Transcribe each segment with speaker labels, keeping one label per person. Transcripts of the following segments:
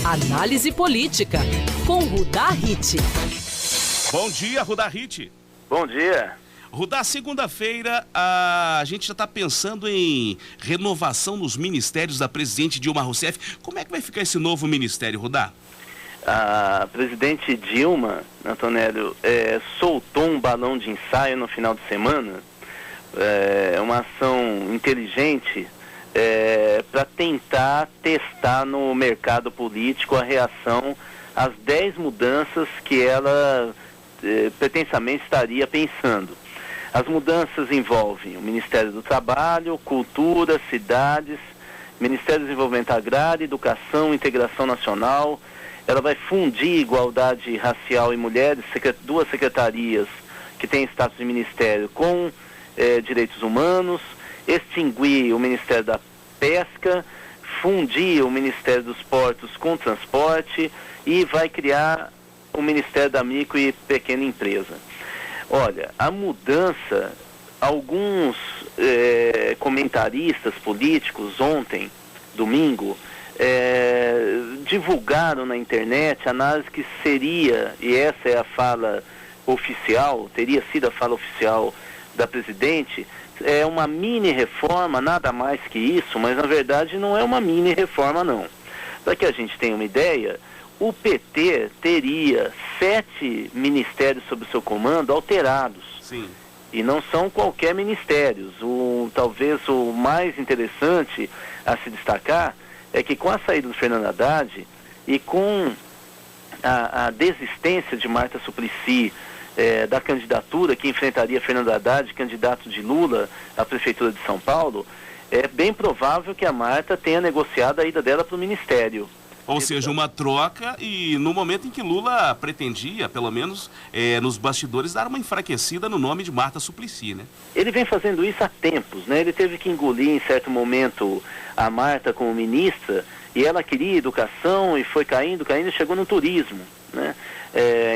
Speaker 1: Análise política, com Rudá Hit.
Speaker 2: Bom dia, Rudá Hit.
Speaker 3: Bom dia.
Speaker 2: Rudá, segunda-feira a gente já está pensando em renovação nos ministérios da presidente Dilma Rousseff. Como é que vai ficar esse novo ministério, Rudá?
Speaker 3: A presidente Dilma, Antonélio, soltou um balão de ensaio no final de semana, uma ação inteligente para tentar testar no mercado político a reação às 10 mudanças que ela pretensamente estaria pensando. As mudanças envolvem o Ministério do Trabalho, Cultura, Cidades, Ministério do Desenvolvimento Agrário, Educação, Integração Nacional. Ela vai fundir igualdade racial e mulheres, duas secretarias que têm status de ministério, com direitos humanos, extinguir o Ministério da Pesca, fundir o Ministério dos Portos com transporte e vai criar o Ministério da Micro e Pequena Empresa. Olha, a mudança, alguns comentaristas políticos ontem, domingo, divulgaram na internet a análise que seria, e essa é a fala oficial, teria sido a fala oficial da presidente, uma mini reforma, nada mais que isso, mas na verdade não é uma mini reforma não. Para que a gente tenha uma ideia, o PT teria 7 ministérios sob o seu comando alterados.
Speaker 2: Sim.
Speaker 3: E não são qualquer ministérios. Talvez o mais interessante a se destacar é que com a saída do Fernando Haddad e com a desistência de Marta Suplicy da candidatura que enfrentaria Fernando Haddad, candidato de Lula à Prefeitura de São Paulo, é bem provável que a Marta tenha negociado a ida dela para o Ministério.
Speaker 2: Ou seja, uma troca, e no momento em que Lula pretendia, pelo menos nos bastidores, dar uma enfraquecida no nome de Marta Suplicy, né?
Speaker 3: Ele vem fazendo isso há tempos, né? Ele teve que engolir em certo momento a Marta como ministra, e ela queria educação e foi caindo e chegou no turismo, né?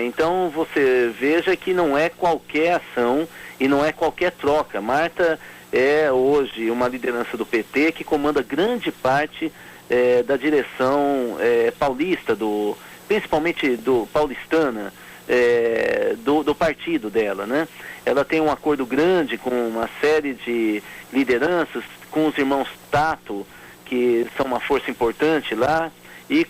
Speaker 3: Então você veja que não é qualquer ação e não é qualquer troca. Marta é hoje uma liderança do PT que comanda grande parte da direção paulista, principalmente do paulistana, do partido dela, né? Ela tem um acordo grande com uma série de lideranças, com os irmãos Tato, que são uma força importante lá, e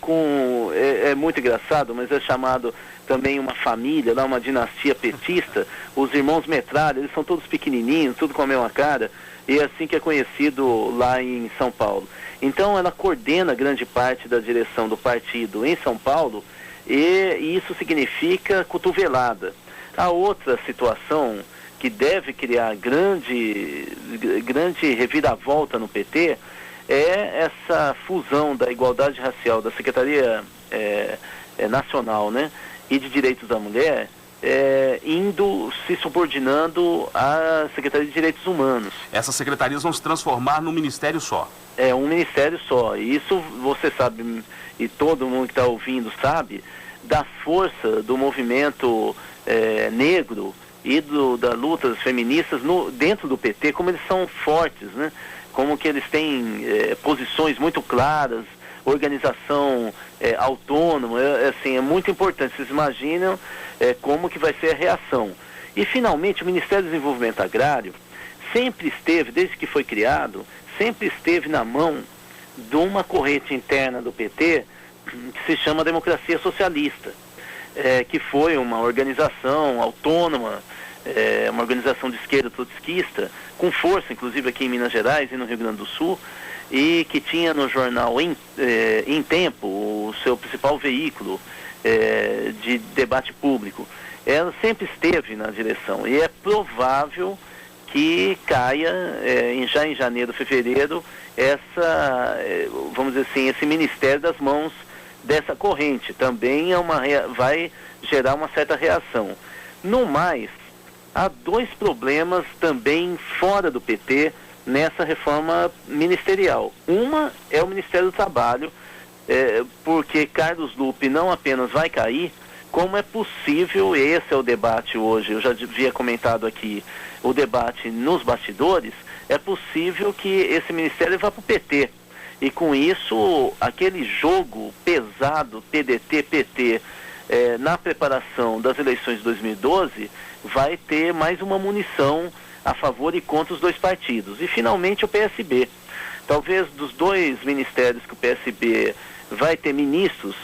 Speaker 3: é muito engraçado, mas é chamado também uma família, lá uma dinastia petista, os irmãos Metralha, eles são todos pequenininhos, tudo com a mesma cara, e é assim que é conhecido lá em São Paulo. Então ela coordena grande parte da direção do partido em São Paulo e isso significa cotovelada. A outra situação que deve criar grande reviravolta no PT é essa fusão da igualdade racial da Secretaria Nacional, né, e de Direitos da Mulher, se subordinando à Secretaria de Direitos Humanos.
Speaker 2: Essas secretarias vão se transformar num ministério só.
Speaker 3: É um ministério só. E isso você sabe, e todo mundo que está ouvindo sabe, da força do movimento negro e da luta das feministas dentro do PT, como eles são fortes, né? Como que eles têm posições muito claras, organização autônoma, assim, é muito importante. Vocês imaginam como que vai ser a reação. E, finalmente, o Ministério do Desenvolvimento Agrário sempre esteve, desde que foi criado, sempre esteve na mão de uma corrente interna do PT que se chama Democracia Socialista, que foi uma organização autônoma, uma organização de esquerda trotskista, com força, inclusive, aqui em Minas Gerais e no Rio Grande do Sul, e que tinha no jornal Em Tempo o seu principal veículo de debate público. Ela sempre esteve na direção e é provável que caia já em janeiro, fevereiro, vamos dizer assim, esse ministério das mãos dessa corrente. Também vai gerar uma certa reação. No mais, há 2 problemas também fora do PT nessa reforma ministerial. Uma é o Ministério do Trabalho, porque Carlos Lupe não apenas vai cair, como é possível, esse é o debate hoje, eu já havia comentado aqui, o debate nos bastidores, é possível que esse ministério vá para o PT. E com isso, aquele jogo pesado, PDT-PT, na preparação das eleições de 2012, vai ter mais uma munição a favor e contra os dois partidos. E finalmente o PSB. Talvez dos dois ministérios que o PSB vai ter ministros,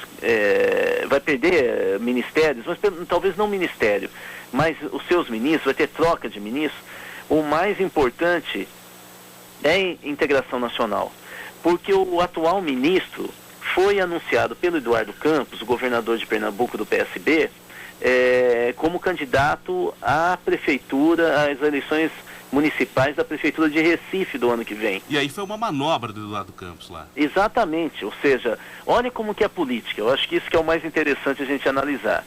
Speaker 3: vai perder ministérios, mas talvez não ministério, mas os seus ministros, vai ter troca de ministros, o mais importante é integração nacional. Porque o atual ministro foi anunciado pelo Eduardo Campos, o governador de Pernambuco do PSB, como candidato à prefeitura, às eleições municipais da prefeitura de Recife do ano que vem.
Speaker 2: E aí foi uma manobra do Eduardo Campos lá.
Speaker 3: Exatamente, ou seja, olha como que é a política, eu acho que isso que é o mais interessante a gente analisar.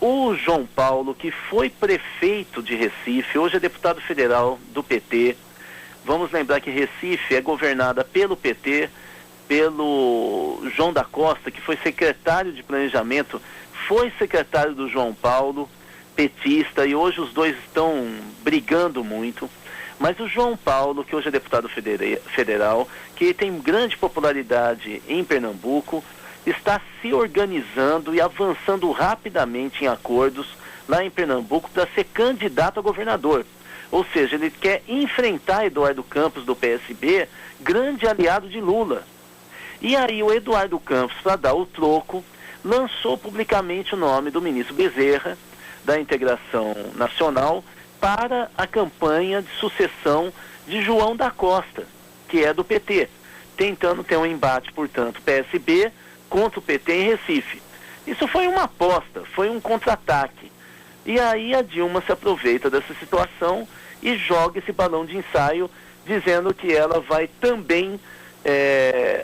Speaker 3: O João Paulo, que foi prefeito de Recife, hoje é deputado federal do PT. Vamos lembrar que Recife é governada pelo PT, pelo João da Costa, que foi secretário de planejamento, foi secretário do João Paulo, petista, e hoje os dois estão brigando muito. Mas o João Paulo, que hoje é deputado federal, que tem grande popularidade em Pernambuco, está se organizando e avançando rapidamente em acordos lá em Pernambuco para ser candidato a governador. Ou seja, ele quer enfrentar Eduardo Campos do PSB, grande aliado de Lula. E aí o Eduardo Campos, para dar o troco, lançou publicamente o nome do ministro Bezerra, da Integração Nacional, para a campanha de sucessão de João da Costa, que é do PT, tentando ter um embate, portanto, PSB contra o PT em Recife. Isso foi uma aposta, foi um contra-ataque. E aí a Dilma se aproveita dessa situação e joga esse balão de ensaio, dizendo que ela vai também,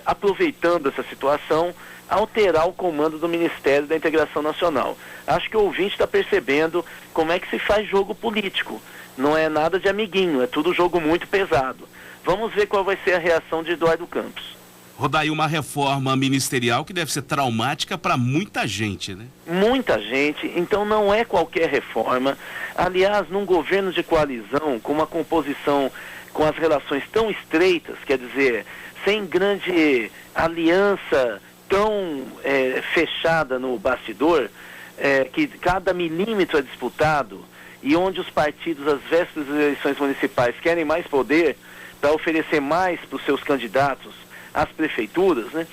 Speaker 3: aproveitando essa situação, alterar o comando do Ministério da Integração Nacional. Acho que o ouvinte está percebendo como é que se faz jogo político. Não é nada de amiguinho, é tudo jogo muito pesado. Vamos ver qual vai ser a reação de Eduardo Campos.
Speaker 2: Rodar aí uma reforma ministerial que deve ser traumática para muita gente, né?
Speaker 3: Muita gente, então não é qualquer reforma. Aliás, num governo de coalizão, com uma composição com as relações tão estreitas, quer dizer, sem grande aliança tão fechada no bastidor, que cada milímetro é disputado, e onde os partidos, às vésperas das eleições municipais, querem mais poder para oferecer mais para os seus candidatos às prefeituras, né?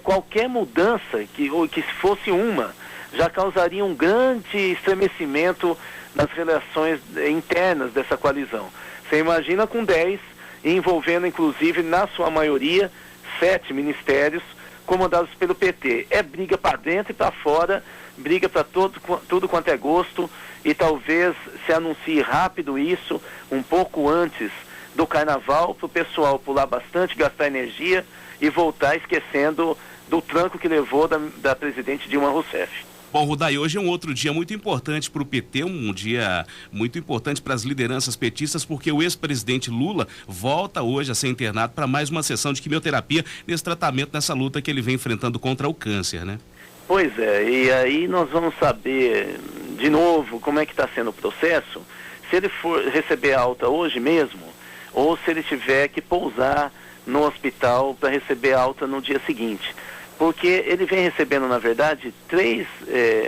Speaker 3: Qualquer mudança, que fosse uma, já causaria um grande estremecimento nas relações internas dessa coalizão. Você imagina com 10, envolvendo inclusive, na sua maioria, 7 ministérios comandados pelo PT. É briga para dentro e para fora, briga para tudo quanto é gosto, e talvez se anuncie rápido isso, um pouco antes do carnaval, para o pessoal pular bastante, gastar energia e voltar esquecendo do tranco que levou da presidente Dilma Rousseff.
Speaker 2: Bom, Rudai, hoje é um outro dia muito importante para o PT, um dia muito importante para as lideranças petistas, porque o ex-presidente Lula volta hoje a ser internado para mais uma sessão de quimioterapia nesse tratamento, nessa luta que ele vem enfrentando contra o câncer, né?
Speaker 3: Pois é, e aí nós vamos saber de novo como é que está sendo o processo, se ele for receber alta hoje mesmo, ou se ele tiver que pousar no hospital para receber alta no dia seguinte. Porque ele vem recebendo, na verdade, 3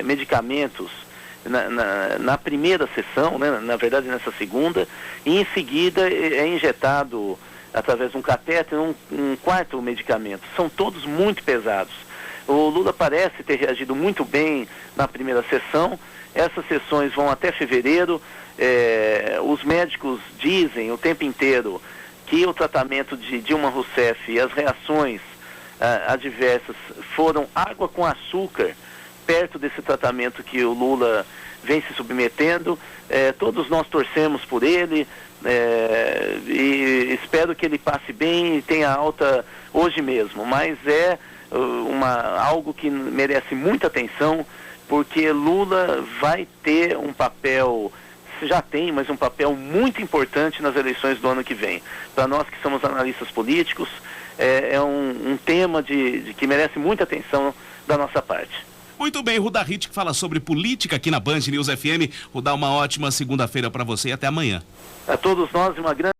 Speaker 3: medicamentos na primeira sessão, né? Na verdade nessa segunda, e em seguida é injetado através de um catéter um quarto medicamento. São todos muito pesados. O Lula parece ter reagido muito bem na primeira sessão. Essas sessões vão até fevereiro. Os médicos dizem o tempo inteiro que o tratamento de Dilma Rousseff e as reações adversas foram água com açúcar perto desse tratamento que o Lula vem se submetendo. Todos nós torcemos por ele e espero que ele passe bem e tenha alta hoje mesmo, mas algo que merece muita atenção, porque Lula vai ter um papel, já tem, mas um papel muito importante nas eleições do ano que vem. Para nós que somos analistas políticos, é um tema que merece muita atenção da nossa parte.
Speaker 2: Muito bem, Rudá Hit, que fala sobre política aqui na Band News FM. Rudá, uma ótima segunda-feira para você e até amanhã.
Speaker 3: A todos nós, uma grande